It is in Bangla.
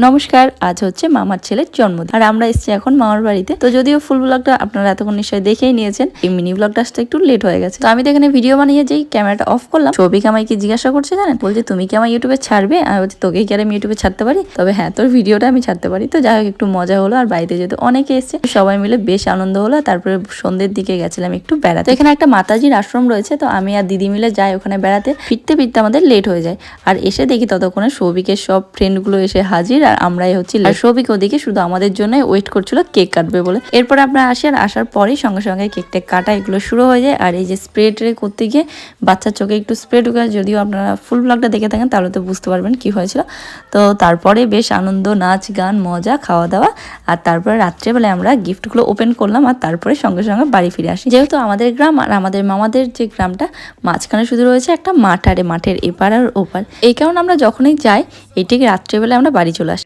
নমস্কার, আজ হচ্ছে মামার ছেলের জন্মদিন আর আমরা এসেছি এখন মামার বাড়িতে। তো যদিও ফুল ব্লগটা আপনারা এতক্ষণ নিশ্চয়ই দেখেই নিয়েছেন, এই মিনি ব্লগটা আসতে একটু লেট হয়ে গেছে। তো আমি তো এখানে ভিডিও বানিয়ে যেই ক্যামেরাটা অফ করলাম, সৌভিক আমায় কি জিজ্ঞাসা করছে জানেন, বলছে তুমি কি আমার ইউটিউবে ছাড়বে? আমি বলছি তোকেই কি আর আমি ইউটিউবে ছাড়তে পারি, তবে হ্যাঁ তোর ভিডিওটা আমি ছাড়তে পারি। তো যাই হোক একটু মজা হলো, আর বাড়িতে যেহেতু অনেকে এসছে সবাই মিলে বেশ আনন্দ হলো। তারপরে সন্ধ্যের দিকে গেছিলাম একটু বেড়াতে। এখানে একটা মাতাজির আশ্রম রয়েছে, তো আমি আর দিদি মিলে যাই ওখানে বেড়াতে। ফিরতে ফিরতে আমাদের লেট হয়ে যায়, আর এসে দেখি ততক্ষণে সৌভিকের সব ফ্রেন্ডগুলো এসে হাজির, আর আমরাই হচ্ছি। আর সৌভিক ওদিকে শুধু আমাদের জন্য ওয়েট করছিল কেক কাটবে বলে। এরপর আমরা আসি, আর আসার পরেই সঙ্গে সঙ্গে কেকটা কাটা এগুলো শুরু হয়ে যায়। আর এই যে স্প্রে ট্রে করতে গিয়ে বাচ্চার চোখে একটু স্প্রে ঢুকে, যদিও আপনারা ফুল ব্লগটা দেখে থাকেন তাহলে তো বুঝতে পারবেন কি হয়েছিল। তো তারপরে বেশ আনন্দ, নাচ গান, মজা, খাওয়া দাওয়া, আর তারপরে রাত্রেবেলায় আমরা গিফটগুলো ওপেন করলাম, আর তারপরে সঙ্গে সঙ্গে বাড়ি ফিরে আসি। যেহেতু আমাদের গ্রাম আর আমাদের মামাদের যে গ্রামটা মাঝখানে শুধু রয়েছে একটা মাঠ, আর মাঠের এপার আর ওপার, এই কারণে আমরা যখনই যাই এইটাকে রাত্রেবেলায় আমরা বাড়ি চলে আসি।